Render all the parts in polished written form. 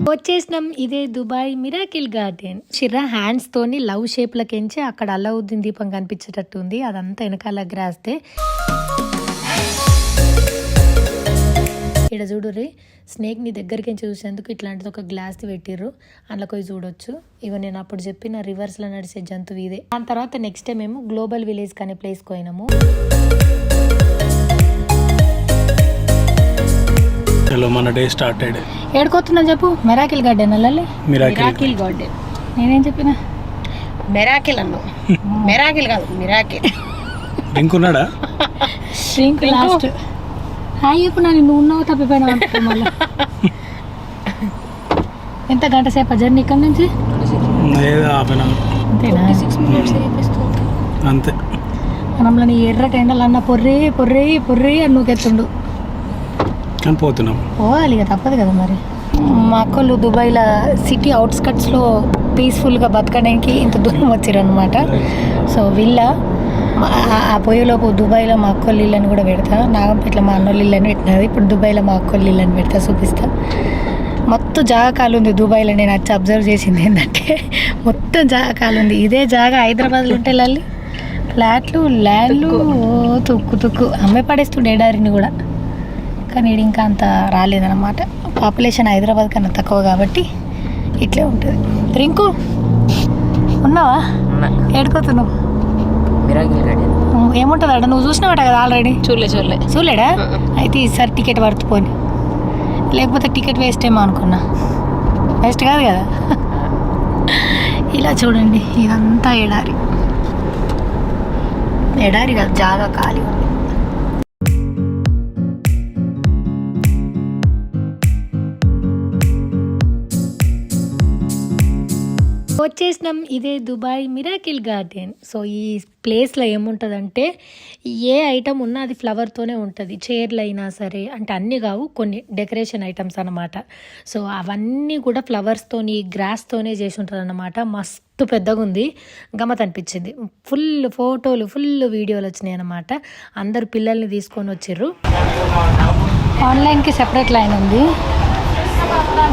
వచ్చేసినాం. ఇదే Dubai miracle garden. Chirra hands తోని లవ్ షేప్ లకెంచి అక్కడ అలౌద్దీన్ దీపం కనిపించేటట్టు ఉంది. అదంతా వెనకాల గ్రాస్తే. ఇక్కడ చూడుర్రి, స్నేక్ ని దగ్గరికి చూసేందుకు ఇట్లాంటిది ఒక గ్లాస్ పెట్టిర్రు. అందులో పోయి చూడొచ్చు. ఇగో నేను అప్పుడు చెప్పిన రివర్స్ లో నడిచే జంతువు ఇదే. దాని తర్వాత నెక్స్ట్ డే మేము గ్లోబల్ విలేజ్ అనే ప్లేస్ పోయినాము. మన డే స్టార్టెడ్. ఏడుకోతున్నా చెప్పు. మిరాకిల్ గార్డెన్ అల్లాలి. Miracle garden. నేనేం చెప్పిన? మిరాకిల్ అన్ను. మిరాకిల్ కాదు, మిరాకిల్. డ్రింక్ ఉన్నాడా? Drink last. హాయ్ చెప్పు. నువ్వు ఉన్నావు తప్పిపోయినా మళ్ళీ. ఎంత గంట సేపు జర్నీ ఇక్కడ నుంచి? అంతే. మనంలో ఎర్రటి ఎండలు అన్న పొర్రి పొర్రి పొర్రి అని నూకెత్తుండు. పోతున్నాం, పోవాలి ఇక తప్పదు కదా మరి. మా అక్కలు దుబాయ్లో సిటీ అవుట్స్కట్స్లో పీస్ఫుల్గా బతకడానికి ఇంత దూరం వచ్చారు అనమాట. సో వీళ్ళ ఆ పొయ్యిలోపు దుబాయ్లో మా అక్కలు ఇళ్ళని కూడా పెడతా. నాగంపేటలో మా అన్నోళ్ళు ఇళ్ళని పెట్టినది. ఇప్పుడు దుబాయ్లో మా అక్కలు ఇళ్ళని పెడతా, చూపిస్తా. మొత్తం జాగాకాలు ఉంది దుబాయ్లో. నేను వచ్చి అబ్జర్వ్ చేసింది ఏంటంటే మొత్తం జాగాకాలు ఉంది. ఇదే జాగా హైదరాబాద్లో ఉంటే లల్లి ఫ్లాట్లు ల్యాండ్లు తుక్కు తుక్కు అమ్మే పడేస్తుండే ఎడారిని కూడా. కానీ ఇంకా అంత రాలేదన్నమాట. పాపులేషన్ హైదరాబాద్ కన్నా తక్కువ కాబట్టి ఇట్లే ఉంటుంది. రింకు ఉన్నావా? ఏడుకోతున్నావు? ఏముంటుంది అక్కడ? నువ్వు చూసినావట కదా ఆల్రెడీ. చూడలేడా? అయితే ఈసారి టికెట్ పడుతుపోని, లేకపోతే టికెట్ వేస్ట్ ఏమో అనుకున్నా. వేస్ట్ కాదు కదా. ఇలా చూడండి, ఇదంతా ఎడారి. ఎడారి కాదు, జాగా ఖాళీ ఉంది. వచ్చేసినాం. ఇదే దుబాయ్ మిరాకిల్ గార్డెన్. సో ఈ ప్లేస్లో ఏముంటుందంటే ఏ ఐటమ్ ఉన్నా అది ఫ్లవర్తోనే ఉంటుంది. చైర్లు అయినా సరే, అంటే అన్నీ కావు, కొన్ని డెకరేషన్ ఐటమ్స్ అన్నమాట. సో అవన్నీ కూడా ఫ్లవర్స్తోని గ్రాస్తోనే చేసి ఉంటుంది అన్నమాట. మస్తు పెద్దగా ఉంది, గమ్మత్ అనిపించింది. ఫుల్ ఫోటోలు, ఫుల్ వీడియోలు వచ్చినాయి అన్నమాట. అందరు పిల్లల్ని తీసుకొని వచ్చిర్రు. ఆన్లైన్కి సెపరేట్ లైన్ ఉంది.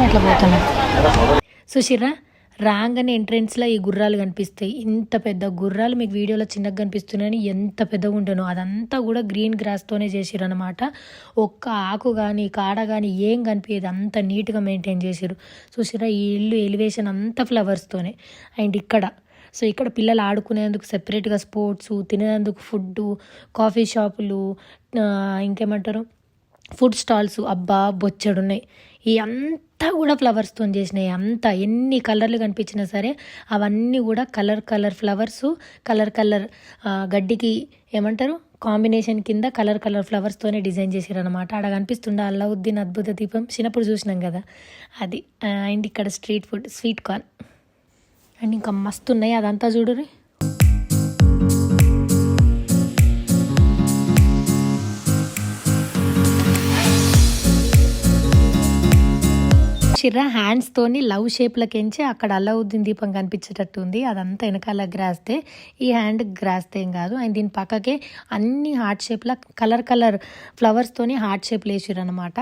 ఎట్లా పోతున్నాం సుశీరా? రాగానే ఎంట్రెన్స్లో ఈ గుర్రాలు కనిపిస్తాయి. ఇంత పెద్ద గుర్రాలు మీకు వీడియోలో చిన్నగా కనిపిస్తున్నాయని, ఎంత పెద్దగా ఉంటానో. అదంతా కూడా గ్రీన్ గ్రాస్తోనే చేసిర్రు అనమాట. ఒక్క ఆకు కానీ కాడ కానీ ఏం కనిపించేది, అంత నీట్గా మెయింటైన్ చేసిర్రు. చూసిరా, ఈ ఇల్లు ఎలివేషన్ అంతా ఫ్లవర్స్తోనే. అండ్ ఇక్కడ సో ఇక్కడ పిల్లలు ఆడుకునేందుకు సెపరేట్గా స్పోర్ట్స్, తినేందుకు ఫుడ్డు, కాఫీ షాపులు, ఇంకేమంటారు ఫుడ్ స్టాల్స్, అబ్బా బొచ్చడున్నాయి. ఈ అంతా కూడా ఫ్లవర్స్తో చేసినాయి. అంతా ఎన్ని కలర్లు కనిపించినా సరే అవన్నీ కూడా కలర్ ఫ్లవర్స్, కలర్ గడ్డికి ఏమంటారు కాంబినేషన్ కింద కలర్ ఫ్లవర్స్తోనే డిజైన్ చేసారు అనమాట. అక్కడ కనిపిస్తుండే అల్లావుద్దీన్ అద్భుత దీపం, చిన్నప్పుడు చూసినాం కదా అది. అండ్ ఇక్కడ street food, sweet corn and ఇంకా మస్తు ఉన్నాయి. అదంతా చూడుర్రి. చిర్ర హ్యాండ్స్ తోని లవ్ షేప్ లకెంచి అక్కడ అల్లావుద్దీన్ దీపం కనిపించేటట్టు ఉంది. అదంతా వెనకాల గ్రాస్తే, ఈ హ్యాండ్ గ్రాస్తే ఏం కాదు. అండ్ దీని పక్కకే అన్ని హార్ట్ షేప్ లా కలర్ ఫ్లవర్స్ తోని హార్ట్ షేప్ లేచిర్రు అనమాట.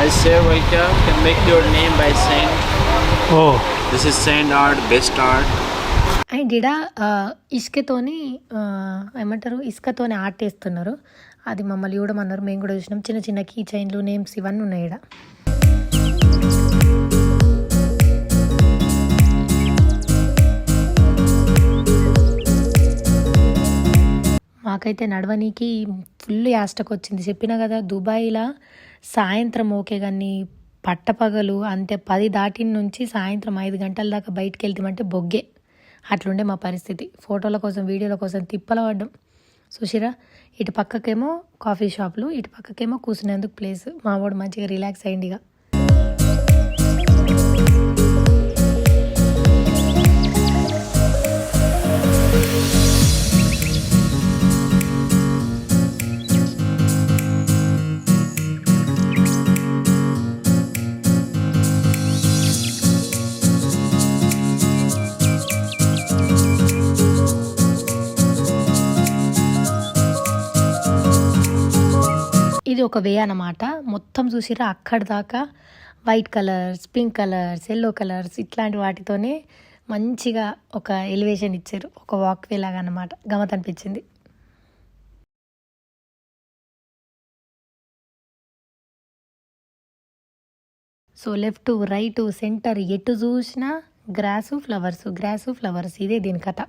I say welcome. Can make your name by saying, "Oh, this is sand art, best art." And ఇడ ఇసుకతోని ఏమంటారు, ఇసుకతోని ఆర్ట్ వేస్తున్నారు. అది మమ్మల్ని చూడమన్నారు, మేము కూడా చూసినాం. చిన్న కీ చైన్లు, నేమ్స్ ఇవన్నీ ఉన్నాయి ఇక్కడ. మాకైతే నడవనీకి ఫుల్ యాస్టకు వచ్చింది. చెప్పినా కదా దుబాయ్లో సాయంత్రం ఓకే కానీ పట్టపగలు అంతే 10 దాటిన నుంచి సాయంత్రం 5 గంటల దాకా బయటికి వెళ్తామంటే బొగ్గే. అట్లుండే మా పరిస్థితి. ఫోటోల కోసం, వీడియోల కోసం తిప్పల పడ్డం. సుశీరా, ఇటు పక్కకేమో కాఫీ షాపులు, ఇటు పక్కకేమో కూర్చునేందుకు ప్లేస్. మా వాడు మంచిగా రిలాక్స్ అయ్యింది. ఇక ఇది ఒక వే అన్నమాట. మొత్తం చూసిరా అక్కడి దాకా white colours, pink colours, yellow colours ఇట్లాంటి వాటితోనే మంచిగా ఒక ఎలివేషన్ ఇచ్చారు. ఒక వాక్ వే లాగా అన్నమాట. గమ్మత్ అనిపించింది. సో లెఫ్ట్, రైట్, సెంటర్ ఎటు చూసినా గ్రాసు ఫ్లవర్స్ ఇదే దీని కథ.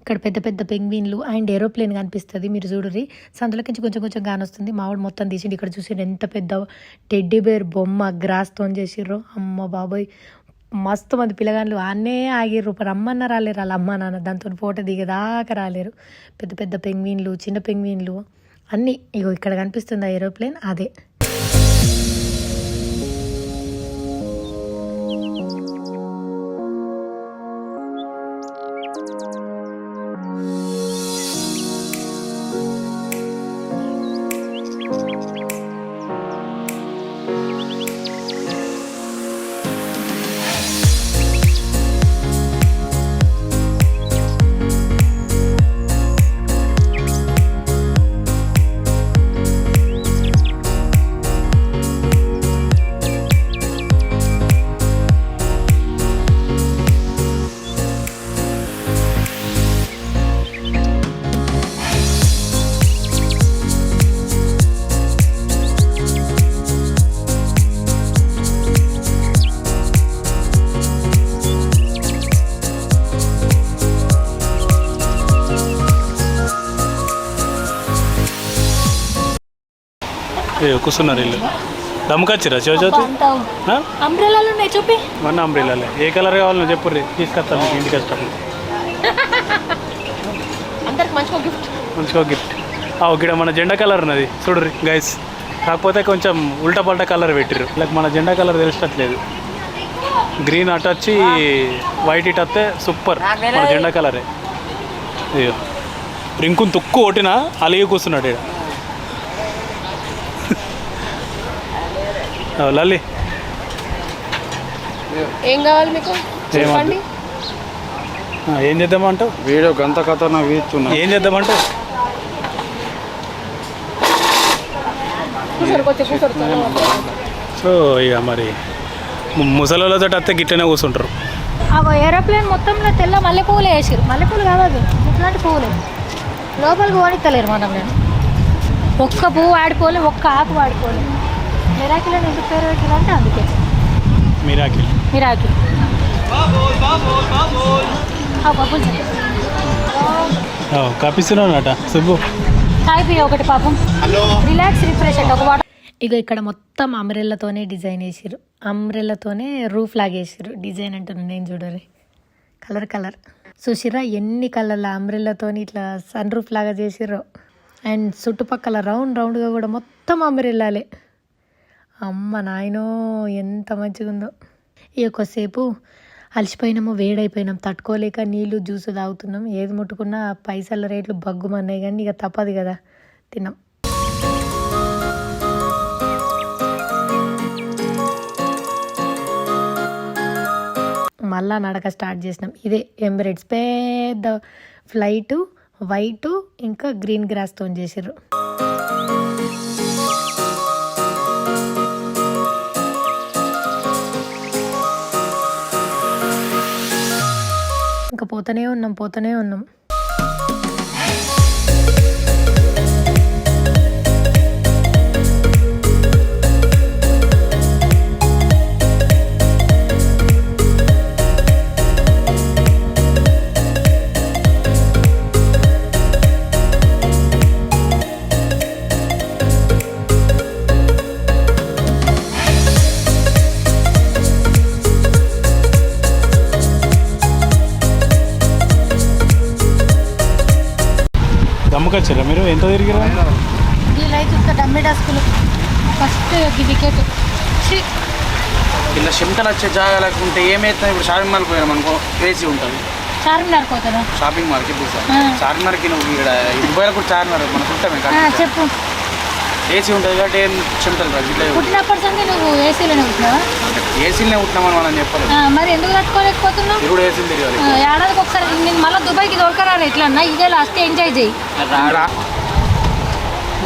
ఇక్కడ పెద్ద పెద్ద పెంగ్విన్లు అండ్ ఏరోప్లేన్ కనిపిస్తుంది. మీరు చూడరి సందులోకించి కొంచెం కొంచెం కానొస్తుంది. మావాడు మొత్తం తీసిండు. ఇక్కడ చూసి ఎంత పెద్ద టెడ్డీ బేర్ బొమ్మ గ్రాస్తో చేసిర్రు. అమ్మ బాబోయ్, మస్తు మంది పిల్లగాళ్ళు ఆనే ఆగిర్రు. రమ్మన్న రాలేరు వాళ్ళ అమ్మ నాన్న. దాంతో ఫోటో దిగేదాకా రాలేరు. పెద్ద పెద్ద పెంగ్విన్లు, చిన్న పెంగ్విన్లు అన్నీ. ఇగో ఇక్కడ కనిపిస్తుంది ఆ ఏరోప్లేన్, అదే. కూర్చున్నారు ఇల్లు. దమ్ముకొచ్చిరా శివజ్యోతి? అంబ్రెలాలు ఉన్నాయి చూపి. మన అంబ్రెలాలే. ఏ కలర్ కావాలో చెప్పుర్రి, తీసుకొస్తాను మీకు ఇంటికి వచ్చేటప్పుడు. అందరికి మంచిగా గిఫ్ట్. మంచిగా గిఫ్ట్. ఇక్కడ మన జెండా కలర్ ఉన్నది చూడరి గైస్. కాకపోతే కొంచెం ఉల్టా పల్టా కలర్ పెట్టిర్రు. ఇలా మన జెండా కలర్ తెలిసినట్లేదు. గ్రీన్ అటు వచ్చి వైట్ ఇటు వస్తే సూపర్. మన జెండా కలరే. అయ్యో రింకుని తొక్కు కొట్టినా అలిగి కూర్చున్నాడు ఇక్కడ. లల్లి ఏం కావాలి మీకు చెప్పండి. ఏం చేద్దామంటావు? వీడియో గంత కథ నా వీస్తున్నా. ఏం చేద్దామంటావు? సో ఇక మరి ముసలితో వస్తే గిట్టనే కూర్చుంటారు. ఏరోప్లేన్ మొత్తంలో తెల్ల మల్లెపూలు వేసారు. మల్లెపూలు కాదు, ఇట్లాంటి పువ్వులే. లోపలికి ఓడిస్తలేరు మనం. నేను ఒక్క పువ్వు వాడిపోలే, ఒక్క ఆకు వాడిపోలే. మిరాకిల్ అని ఎందుకు పేరు పెట్టారంటే అందుకే. మిరాకిల్ కప్పిస్తున్నానట సుబ్బు. తాగిపోయి ఒకటి పాపం రిలాక్స్ రిఫ్రెష్ అంటే ఒక వాటర్. ఇక ఇక్కడ మొత్తం అంబ్రెల్లాతోనే డిజైన్ వేసారు. అంబ్రెల్లాతోనే రూఫ్ లాగేసారు. డిజైన్ అంటున్నాను నేను, చూడరి కలర్. చూసిరా ఎన్ని కలర్ల అంబ్రెల్లాతోని ఇట్లా సన్ రూఫ్ లాగా చేసిర్రు. అండ్ చుట్టుపక్కల రౌండ్గా కూడా మొత్తం అంబ్రెల్లాలే. అమ్మ నాయనో ఎంత మంచిగా ఉందో. ఇక కొద్దిసేపు అలసిపోయినాము, వేడైపోయినాం, తట్టుకోలేక నీళ్ళు జ్యూస్ తాగుతున్నాం. ఏది ముట్టుకున్నా పైసల రేట్లు బగ్గుమన్నాయి, కానీ ఇక తప్పదు కదా, తిన్నాం. మళ్ళా నడక స్టార్ట్ చేసినాం. ఇదే ఎమిరేట్స్ పెద్ద ఫ్లైటు, వైటు ఇంకా గ్రీన్ గ్రాస్తో చేసారు. ఇంకా పోతూనే ఉన్నాం. ఎక్కువకి వచ్చారా మీరు? ఎంత తిరిగిరా? వీళ్ళైతే డమ్మి డస్కులు ఫస్ట్ వికెట్ ఇలా చెమటలు వచ్చే జాగా లేకుంటే ఏమైతే ఇప్పుడు షాపింగ్ మాల్ పోయినాం అనుకో క్రేజీ ఉంటుంది. చార్మినార్ పోతుందా? షాపింగ్ మాల్కి ఇప్పుడు చార్మినార్కి నువ్వు ఇక్కడ దుబాయ్లో కూడా చార్మినార్ మనం ఉంటామే చెప్పు. ఏసీ ఉంటుంది కాబట్టి ఏం చెమటలు రాదు. ఇట్లా పుట్టినప్పటి సంది నువ్వు ఏసీలోనే ఉంటున్నావా? ఏసీలోనే ఉంటున్నామని మనం చెప్పలేదు. మరి ఎందుకు తట్టుకోలేకపోతున్నావు? ఇప్పుడు ఏసీలు తిరగాలి. ఏడాదికి ఒకసారి నేను మళ్ళీ దుబాయ్కి దొరకరాను. ఎట్లా అన్నా ఇదే లాస్ట్ ఎంజాయ్ చేయి.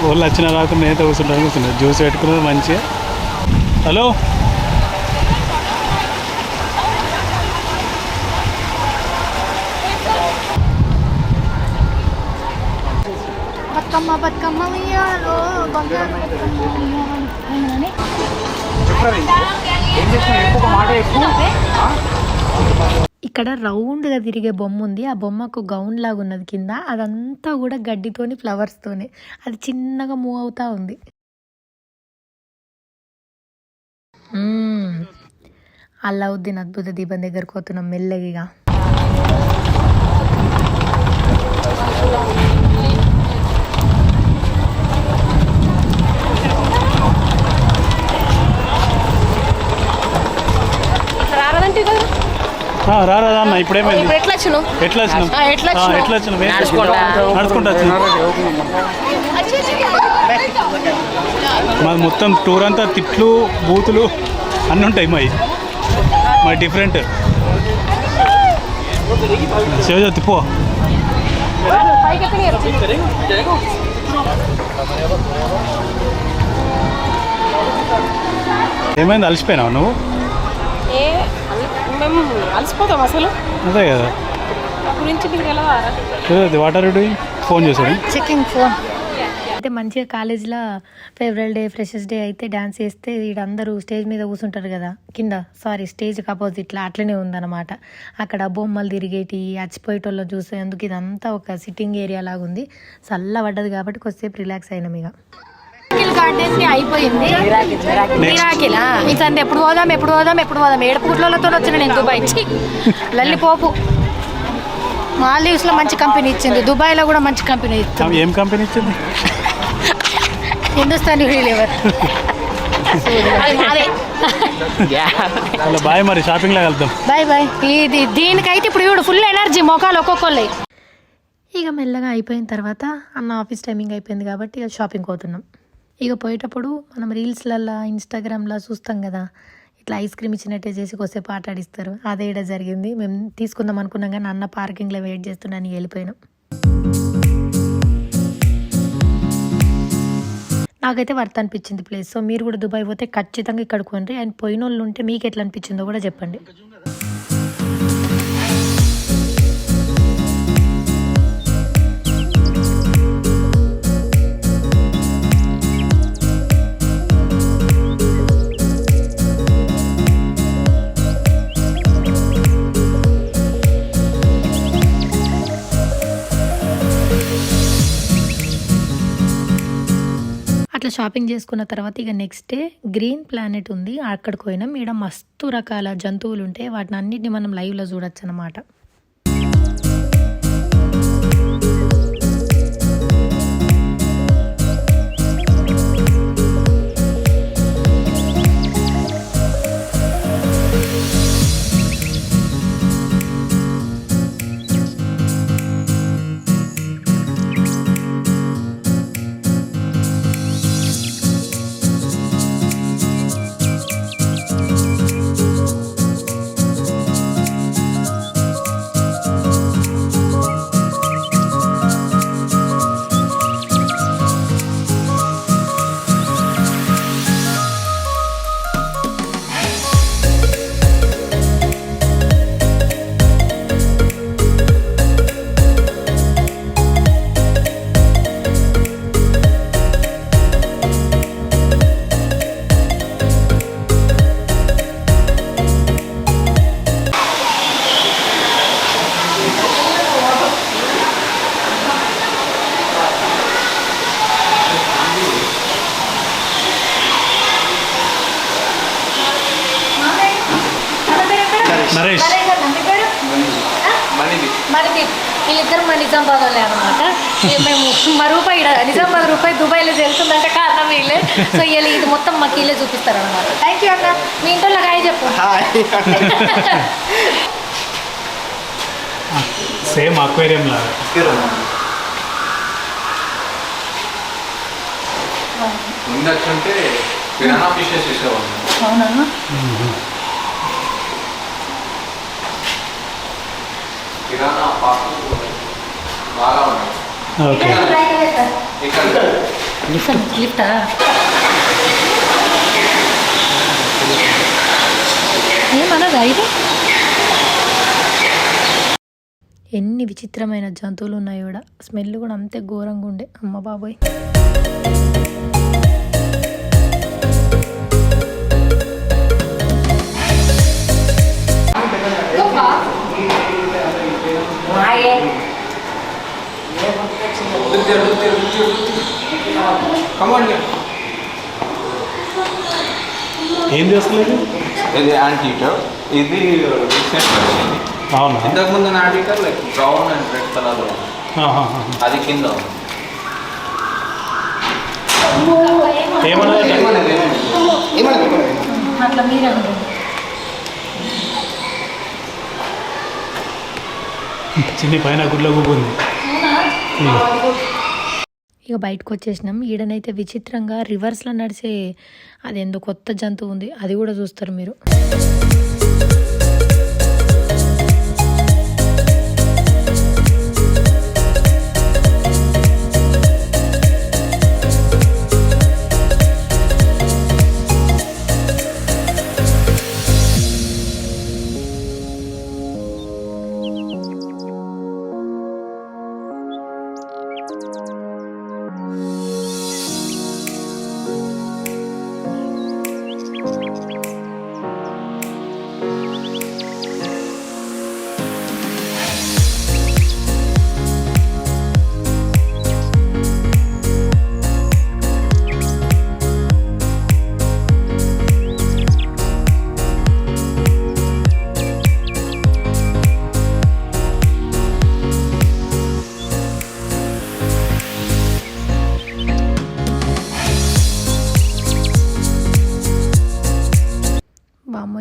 వాళ్ళు వచ్చిన రాకుండా నేత కూర్చుంటాను జ్యూస్ పెట్టుకున్నది మంచిగా. హలో బతుకమ్మ బతుకమ్మ ఉయ్యాలో బంగారు బతుకమ్మ ఉయ్యాలో. ఇక్కడ రౌండ్గా తిరిగే బొమ్మ ఉంది. ఆ బొమ్మకు గౌన్ లాగా ఉన్నది కింద. అదంతా కూడా గడ్డితోని ఫ్లవర్స్తోని అది చిన్నగా మూవ్ అవుతా ఉంది. అల్లావుద్దీన్ అద్భుత దీపం దగ్గరకు పోతున్నాం మెల్లగిగా. రాదంటే కదా రారా అన్న. ఇప్పుడేమైంది? ఎట్లా వచ్చినావు? ఎట్లా వచ్చినాం? ఎట్లా వచ్చినాం? నడుచుకుంటా వచ్చినాం. మాది మొత్తం టూర్ అంతా తిట్లు బూతులు అన్నీ ఉంటాయి. మా డిఫరెంట్ శివజ్యోతి పో. ఏమైంది? అలసిపోయినావు నువ్వు? మేము అలసిపోతాం అసలు. అదే కదా గురించి మీకు ఎలా what are you doing? Phone చేశాడు. Checking phone. అయితే మంచిగా కాలేజ్లో ఫేవరల్ డే ఫ్రెషర్స్ డే అయితే డ్యాన్స్ చేస్తే వీడందరూ స్టేజ్ మీద కూర్చుంటారు కదా కింద. స్టేజ్కి ఆపోజిట్లో అట్లనే ఉందన్నమాట. అక్కడ బొమ్మలు తిరిగేటి అచ్చిపోయేటోళ్ళు చూసేందుకు ఇదంతా ఒక సిట్టింగ్ ఏరియా లాగా ఉంది. చల్ల పడ్డది కాబట్టి కొద్దిసేపు రిలాక్స్ అయినాం. ఇక గార్డెన్ అయిపోయింది. ఈసారి ఎప్పుడు పోదాం ఏడుపు గుట్లతో వచ్చిన నేను దుబాయ్. లల్లి పోపు. మాల్దీవ్స్లో మంచి కంపెనీ ఇచ్చింది. దుబాయ్లో కూడా మంచి కంపెనీ ఇచ్చింది. ఏం కంపెనీ ఇచ్చింది? హిందుస్థానీ యూనిలివర్. బాయ్. మరి షాపింగ్ లో వెళ్తాం. బాయ్. ఇది దీనికైతే ఇప్పుడు చూడు ఫుల్ ఎనర్జీ మొఖాలు ఒక్కొక్కళ్ళే. ఇక మెల్లగా అయిపోయిన తర్వాత అన్న ఆఫీస్ టైమింగ్ అయిపోయింది కాబట్టి ఇక షాపింగ్ పోతున్నాం. ఇక పోయేటప్పుడు మనం రీల్స్లల్లో ఇన్స్టాగ్రామ్లో చూస్తాం కదా, ఇట్లా ఐస్ క్రీమ్ ఇచ్చినట్టే చేసి కొద్దిసేపు ఆట ఆడిస్తారు. అదే ఇక్కడ జరిగింది. మేము తీసుకుందాం అనుకున్నాం కానీ అన్న పార్కింగ్లో వెయిట్ చేస్తున్నాను వెళ్ళిపోయినాం. నాకైతే వర్త్ అనిపించింది ప్లేస్. సో మీరు కూడా దుబాయ్ పోతే ఖచ్చితంగా ఇక్కడ కొనండి. అండ్ పోయిన వాళ్ళు ఉంటే మీకు ఎట్లా అనిపించిందో కూడా చెప్పండి. అట్లా షాపింగ్ చేసుకున్న తర్వాత ఇక నెక్స్ట్ డే గ్రీన్ ప్లానెట్ ఉంది, అక్కడికి పోయినాం. ఈడ మస్తు రకాల జంతువులు ఉంటాయి. వాటిని అన్నిటిని మనం లైవ్లో చూడొచ్చు అన్నమాట. నరేష్ మనదీప్ వీళ్ళిద్దరు మా నిజామాబాద్ వాళ్ళే అనమాట. మేము మా రూపాయి నిజామాబాద్ రూపాయి దుబాయ్లో జరుగుతుందంటే కారణం వీళ్ళే. సో వీళ్ళు ఇది మొత్తం మాకు వీళ్ళే చూపిస్తారు అనమాట. థ్యాంక్ యూ అన్న. మీ ఇంట్లో హాయ్ చెప్పు. సేమ్ అక్వేరియం లాగా. ముందొచ్చుంటే పిరానా ఫిషెస్ చూసేవాళ్ళు. అవునా? పిరానా పాకు బాగా ఉన్నాయి. ఓకే. ఇక్కడ లిఫ్టా? ఏమన్నదా ఇది? ఎన్ని విచిత్రమైన జంతువులు ఉన్నాయి కూడా. స్మెల్ కూడా అంతే ఘోరంగా ఉండే. అమ్మ బాబోయ్. ఏం చేస్తలేదు? ఇది యాంటీటర్. ఇది రీసెంట్ వచ్చింది. అవునా? ఇంతకుముందు anteater like brown and red colour అది కింద ఉంది. అట్లా మీరే చిన్ని పైన గుడ్ల గుబ్బుంది. ఇక బయటకు వచ్చేసినాం. ఈడనైతే విచిత్రంగా రివర్స్లో నడిచే అదేందో కొత్త జంతువు ఉంది, అది కూడా చూస్తారు మీరు.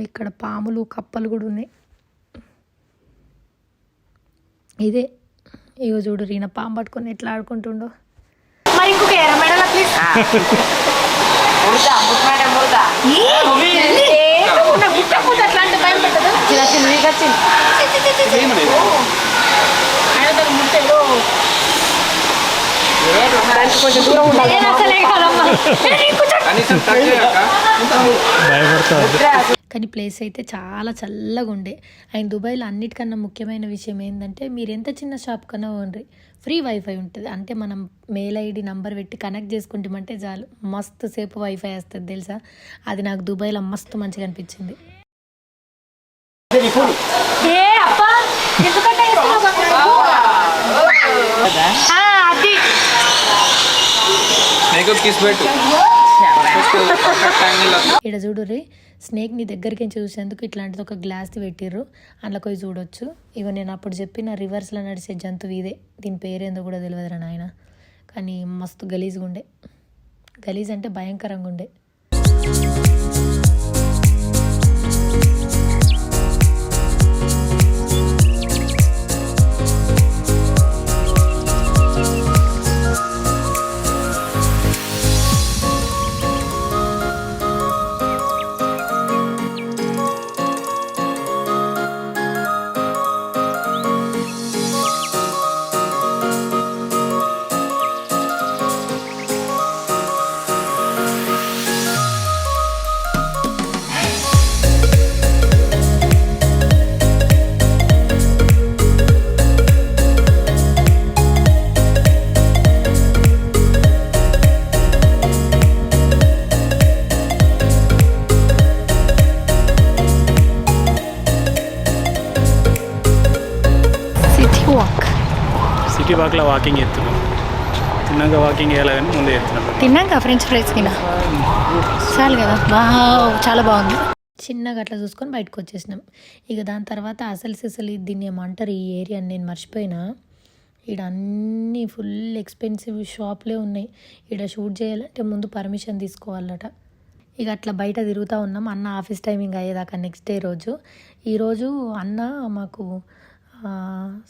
ఇక్కడ పాములు కప్పలు కూడా ఉన్నాయి. ఇదే ఇగో చూడు ఈయన పాము పట్టుకొని ఎట్లా ఆడుకుంటుండో. మరి ఇంకొక మెడలో ప్లీజ్. అట్లాంటి భయం పెట్టదు. కొంచెం దూరం కానీ ప్లేస్ అయితే చాలా చల్లగా ఉండే. అండ్ దుబాయ్లో అన్నిటికన్నా ముఖ్యమైన విషయం ఏంటంటే మీరు ఎంత చిన్న షాప్ కన్నా ఉండ్రి ఫ్రీ వైఫై ఉంటుంది. అంటే మనం మెయిల్ ఐడి నంబర్ పెట్టి కనెక్ట్ చేసుకుంటామంటే చాలు మస్తు సేపు వైఫై వస్తుంది తెలుసా. అది నాకు దుబాయ్లో మస్తు మంచిగా అనిపించింది. ఇక్కడ చూడు రే స్నేక్ ని దగ్గరికి చూసేందుకు ఇట్లాంటిది ఒక గ్లాస్ పెట్టిర్రు. అందులో పోయి చూడొచ్చు. ఇగో నేను అప్పుడు చెప్పిన రివర్స్లో నడిచే జంతువు ఇదే. దీని పేరేందో కూడా తెలియదురా నాయన. కానీ మస్తు గలీజ్గా ఉండే. గలీజ్ అంటే భయంకరంగా ఉండే. సిటీ వాక్లో వాకింగ్ చేస్తున్నాం. తిన్నాక వాకింగ్ చేయాలి కానీ ముందే చేస్తున్నాం. తిన్నాక ఫ్రెంచ్ ఫ్రైస్ తిన్నా చాలు కదా. చాలా బాగుంది. చిన్నగా అట్లా చూసుకొని బయటకు వచ్చేసినాం. ఇక దాని తర్వాత అసలు దీన్ని ఏమంటారు ఈ ఏరియాని నేను మర్చిపోయినా. ఈడ అన్నీ ఫుల్ ఎక్స్పెన్సివ్ షాప్లే ఉన్నాయి. ఈడ షూట్ చేయాలంటే ముందు పర్మిషన్ తీసుకోవాలట. ఇక అట్లా బయట తిరుగుతూ ఉన్నాం. అన్న ఆఫీస్ టైమింగ్ అయ్యేదాకా నెక్స్ట్ డే రోజు. ఈరోజు అన్న మాకు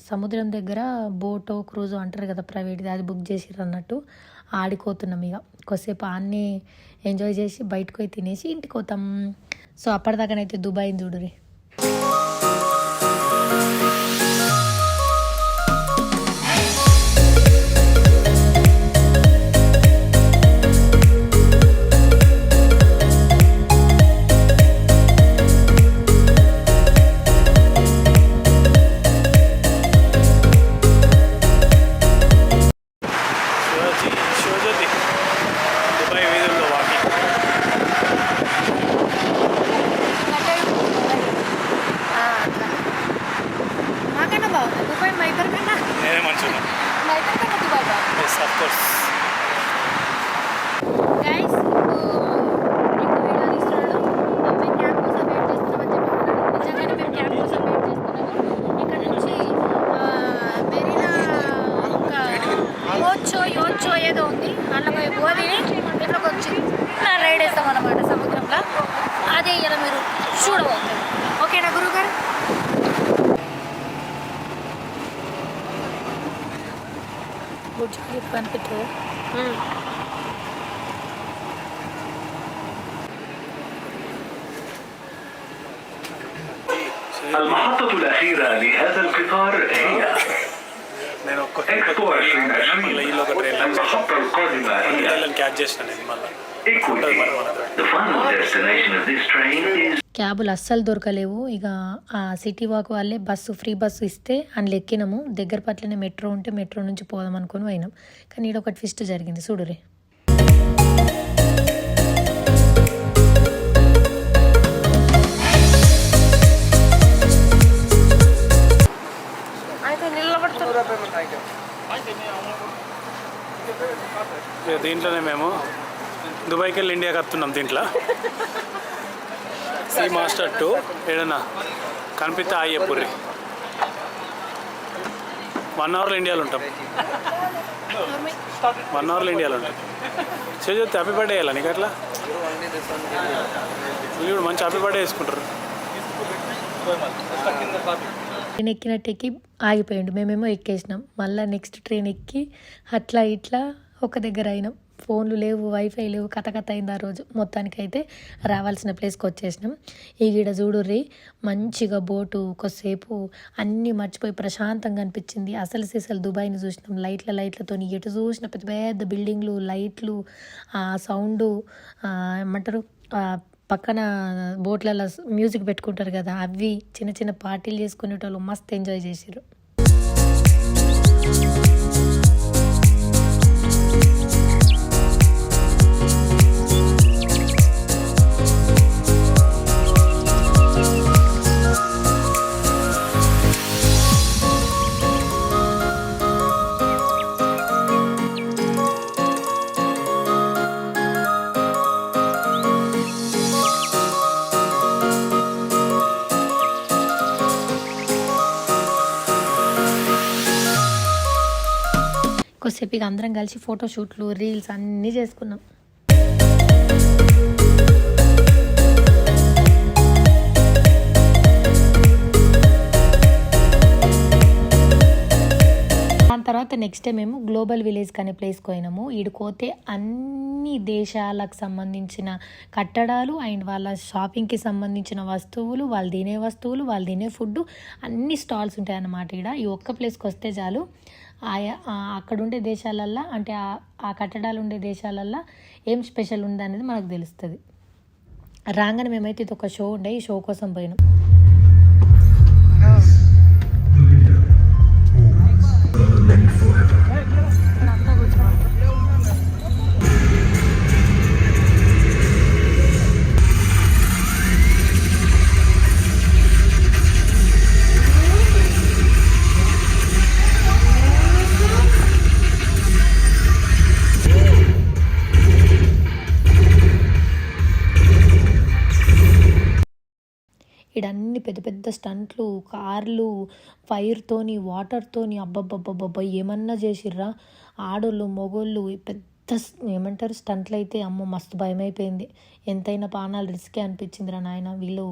సముద్రం దగ్గర బోటో క్రూజో అంటారు కదా ప్రైవేట్ది, అది బుక్ చేసిర్రు అన్నట్టు. ఆడిపోతున్నాం ఇక కొద్దిసేపు అన్నీ ఎంజాయ్ చేసి బయటకు పోయి తినేసి ఇంటికి పోతాం. సో అప్పటిదాకానైతే దుబాయ్ చూడురి. శివజ్యోతి దుబాయ్ వీధుల్లో వాకింగ్. మాకన్నా బాగుంది దుబాయ్, మా ఇద్దరి కన్నా. నేనే మంచిగా మా ఇద్దరి కన్నా దుబాయ్ బాగుంది. Yes of course. గైస్ ఇంకో వీడియో తీస్తున్నాడు. మేము క్యాబ్ కోసం వెయిట్ చేస్తున్నామని చెప్పి నిజంగానే మేము క్యాబ్ కోసం వెయిట్ చేస్తున్నాము. ఇక్కడ నుంచి మెరీనా ఇంకా యోచో ఏదో ఉంది, అందులో పోయి ఇట్లోకి వచ్చి రైడ్ వేస్తాం అన్నమాట సముద్రంలో. అదే ఇలా మీరు చూడబోతుంది. ఓకేనా గురుగారు? బుజ్జి కనిపెట్టు. المحطة الأخيرة لهذا القطار هي నేను ఒక్క إكسبو 2020. మళ్ళీ ఈలో ఒక ట్రైన్ المحطة القادمة هي క్యాచ్ చేసిన నేను మళ్ళీ Equity. The final destination of this train is క్యాబులు అస్సలు దొరకలేవు. ఇక ఆ సిటీ వాక్ వాళ్ళే ఫ్రీ బస్సు ఇస్తే అందులో ఎక్కినాము. దగ్గర పట్లనే మెట్రో ఉంటే మెట్రో నుంచి పోదాం అనుకుని పోయినాం. కానీ ఈడ ఒక ట్విస్ట్ జరిగింది చూడురే. అయితే నిలబడుతుంది. దీంట్లోనే మేము దుబాయ్కి వెళ్ళి ఇండియాకి వస్తున్నాం. దీంట్లో సీ మాస్టర్ 2 ఏడన్నా కనిపిస్తే ఆయ్యపుర్రి 1 అవర్లో ఇండియాలో ఉంటాం. 1 అవర్లో ఇండియాలో ఉంటాం. చేతి హ్యాపీ బర్త్డే వేయాలా నీకు? అట్లా ఇప్పుడు మంచి హ్యాపీ బర్త్డే వేసుకుంటారు. ట్రైన్ ఎక్కినట్టు ఎక్కి ఆగిపోయిండు. మేమేమో ఎక్కేసినాం. మళ్ళీ నెక్స్ట్ ట్రైన్ ఎక్కి అట్లా ఇట్లా ఒక దగ్గర అయినాం. ఫోన్లు లేవు, వైఫై లేవు, కథ అయింది ఆ రోజు. మొత్తానికైతే రావాల్సిన ప్లేస్కి వచ్చేసినాం. ఈ గిడ చూడుర్రి, మంచిగా బోటు కొద్దిసేపు అన్నీ మర్చిపోయి ప్రశాంతంగా అనిపించింది. అసలు దుబాయ్ని చూసినాం. లైట్లతో ఎటు చూసిన పెద్ద పెద్ద బిల్డింగ్లు, లైట్లు, సౌండు, ఏమంటారు పక్కన బోట్లలో మ్యూజిక్ పెట్టుకుంటారు కదా, అవి చిన్న చిన్న పార్టీలు చేసుకునేటోళ్ళు మస్తు ఎంజాయ్ చేసారు. కొద్దిసేపు ఇక అందరం కలిసి ఫోటోషూట్లు, రీల్స్ అన్నీ చేసుకున్నాం. దాని తర్వాత నెక్స్ట్ డే మేము గ్లోబల్ విలేజ్కి అనే ప్లేస్కి పోయినాము. ఈడుకోతే అన్ని దేశాలకు సంబంధించిన కట్టడాలు అండ్ వాళ్ళ షాపింగ్కి సంబంధించిన వస్తువులు, వాళ్ళు తినే వస్తువులు, వాళ్ళు తినే ఫుడ్ అన్ని స్టాల్స్ ఉంటాయి అన్నమాట. ఈ ఒక్క ప్లేస్కి వస్తే చాలు అక్కడ ఉండే దేశాలల్లో, అంటే ఆ కట్టడాలు ఉండే దేశాలల్లో ఏం స్పెషల్ ఉంది అనేది మనకు తెలుస్తుంది. రాగానే మేమైతే ఇది ఒక షో ఉండే, ఈ షో కోసం పోయినాం. ఇడన్నీ పెద్ద పెద్ద స్టంట్లు, కార్లు, ఫైర్తోని, వాటర్తోని, అబ్బబ్బబ్బబ్బబ్బా ఏమన్నా చేసిర్రా. ఆడోళ్ళు మగోళ్ళు పెద్ద ఏమంటారు స్టంట్లు అయితే అమ్మో మస్తు భయం అయిపోయింది. ఎంతైనా ప్రాణాలు రిస్కే అనిపించిందిరా నాయన. వీళ్ళు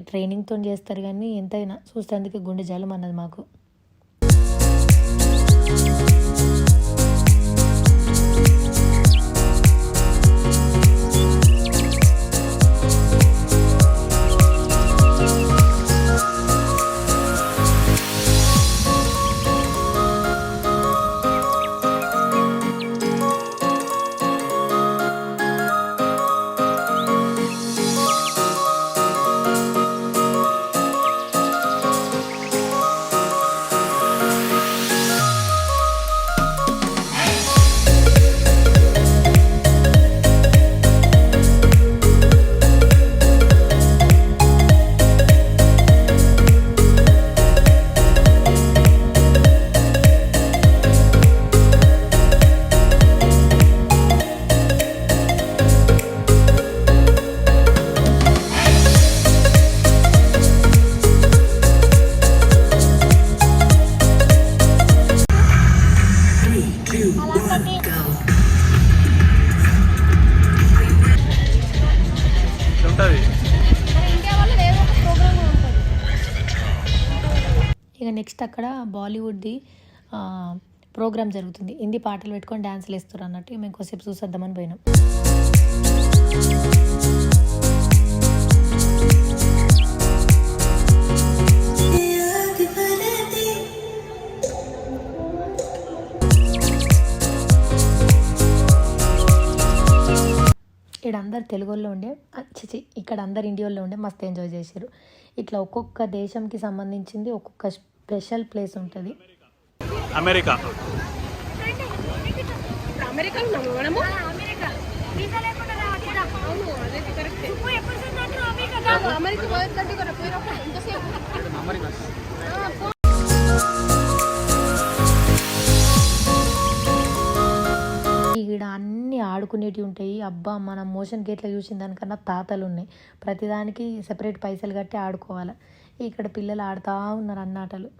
ట్రైనింగ్తో చేస్తారు కానీ ఎంతైనా చూసేందుకు గుండె జలం అన్నది మాకు. ఇక నెక్స్ట్ అక్కడ బాలీవుడ్ది ప్రోగ్రామ్ జరుగుతుంది. హిందీ పాటలు పెట్టుకొని డ్యాన్స్లు వేస్తారు అన్నట్టు మేము కొద్దిసేపు చూసేద్దామని పోయినాం. ఇక్కడ అందరు తెలుగు వాళ్ళు ఉండే ఇక్కడ అందరు ఇండియా వాళ్ళు ఉండే మస్తు ఎంజాయ్ చేశారు. ఇట్లా ఒక్కొక్క దేశంకి సంబంధించింది ఒక్కొక్క స్పెషల్ ప్లేస్ ఉంటుంది. అమెరికా అమెరికా మనము అమెరికా పోయేటట్టు కదా పోయినప్పుడు ఎంతసేపు ఈడ అన్నీ ఆడుకునేటివి ఉంటాయి. అబ్బా మనం మోషన్ గేట్లో చూసిన దానికన్నా తాతలు ఉన్నాయి. ప్రతిదానికి సెపరేట్ పైసలు కట్టి ఆడుకోవాలి. ఇక్కడ పిల్లలు ఆడుతూ ఉన్నారు అన్ని ఆటలు.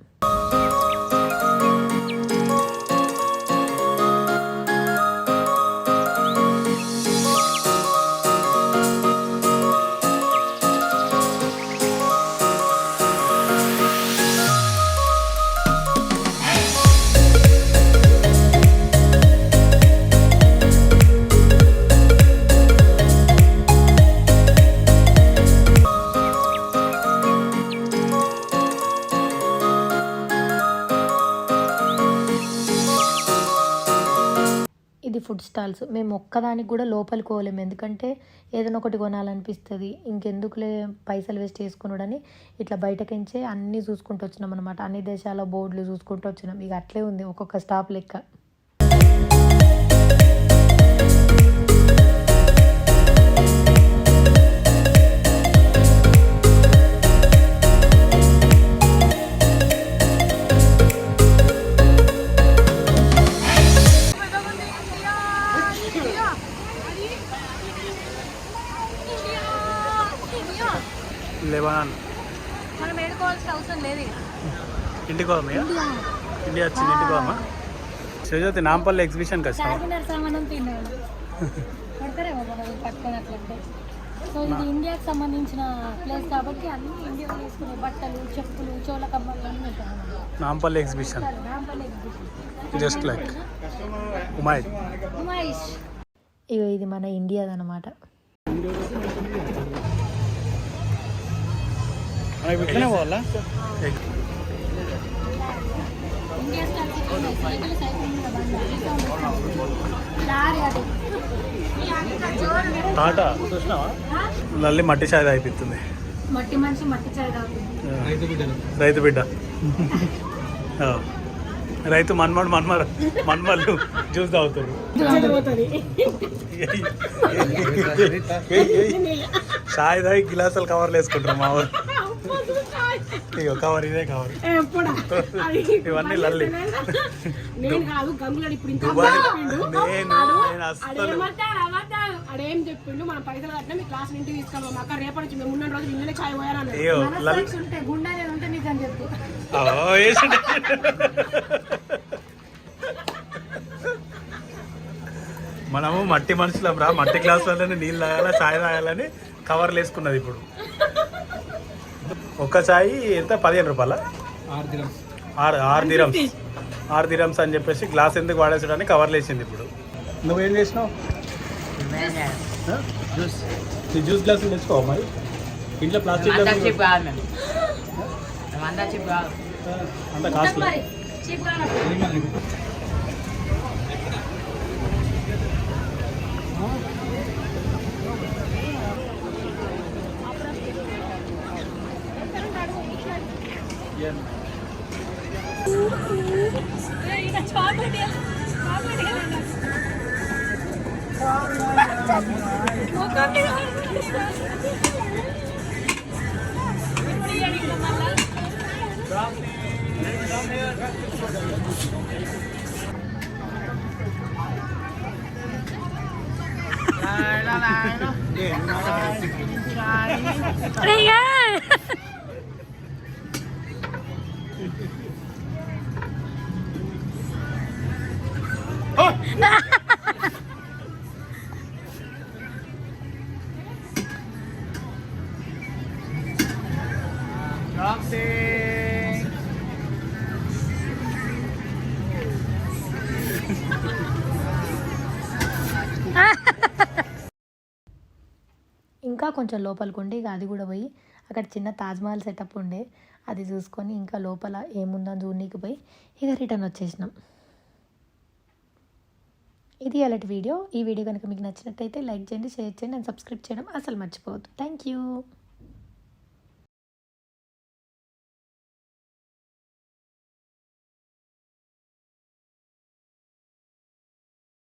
ఇది ఫుడ్ స్టాల్స్. మేము ఒక్కదానికి కూడా లోపలికి పోలేము, ఎందుకంటే ఏదైనా ఒకటి కొనాలనిపిస్తుంది. ఇంకెందుకులే పైసలు వేస్ట్ చేసుకున్నాడని ఇట్లా బయటకించే అన్నీ చూసుకుంటూ వచ్చినాం అనమాట. అన్ని దేశాల బోర్డులు చూసుకుంటూ వచ్చినాం. ఇక అట్లే ఉంది ఒక్కొక్క స్టాప్ లెక్క. లెబనాన్ మనం ఏడుకోవాల్సిన అవసరం లేదు. ఇంటికి పోమా? ఇండియా వచ్చింది ఇంటికి పోమా? శివజ్యోతి నాంపల్లి ఎగ్జిబిషన్కి వచ్చిన సామానం తిన్నాడు పడతారేమో పట్టుకొని అట్లంటే. సో ఇది ఇండియాకి సంబంధించిన ప్లేస్ కాబట్టి అన్ని ఇండియాలో వేసుకునే బట్టలు, చెప్పులు, చోళ కమ్మలు అన్నీ ఉంటాయి. Nampally exhibition Nampally exhibition just like Numaish. ఇగో ఇది మన ఇండియాదన్నమాట. ఇట్లనే పోవాలా? టాటా చూసినావా? లల్లి మట్టి చాయ్ అయిపోతుంది. మట్టి మనిషి మట్టి చాయ్ తాగుతుంది. రైతు బిడ్డ రైతు మన్మళ్ళు జ్యూస్ తాగుతాడు. చాయ్ తాగి గిలాసాలు కవర్లు వేసుకుంటారు మా ఊరు. ఇగో కవర్, ఇదే కవర్. ఇవన్నీ లల్లి. దుబాయ్ నేను అస్సలు ఆడేం చెప్పిండు మనం పైసలు కట్టినా మీ క్లాస్ ఇంటికి తీసుకెళ్ళాం అక్క రేపటి నుంచి మేము ఉన్న రోజు ఇళ్ళనే చాయ్ పోయాలని అయ్యో ఉంటే గుండె అనేది ఉంటే నిజం చెప్పు. మనము మట్టి మనుషులం రా, మట్టి గ్లాసులలోనే నీళ్ళు తాగాల, చాయ్ తాగాలని కవర్లు వేసుకున్నది. ఇప్పుడు ఒక్క చాయ్ ఎంత 15 రూపాయల 6 దిరమ్స్ అని చెప్పేసి గ్లాస్ ఎందుకు వాడేసడానికి కవర్లు వేసింది. ఇప్పుడు నువ్వేం చేసినావు? జ్యూస్ గ్లాసులు తెచ్చుకోవా మరి? ఇంట్లో ప్లాస్టిక్ అంత కాస్ట్లీ. ఇంకా కొంచెం లోపలికి ఉండి ఇక అది కూడా పోయి అక్కడ చిన్న తాజ్మహల్ సెటప్ ఉండే అది చూసుకొని ఇంకా లోపల ఏముందని చూడనీకి పోయి ఇక రిటర్న్ వచ్చేసినాం. ఇది అలాంటి వీడియో. ఈ వీడియో కనుక మీకు నచ్చినట్టయితే లైక్ చేయండి, షేర్ చేయండి అండ్ సబ్స్క్రైబ్ చేయడం అసలు మర్చిపోవద్దు. Thank you.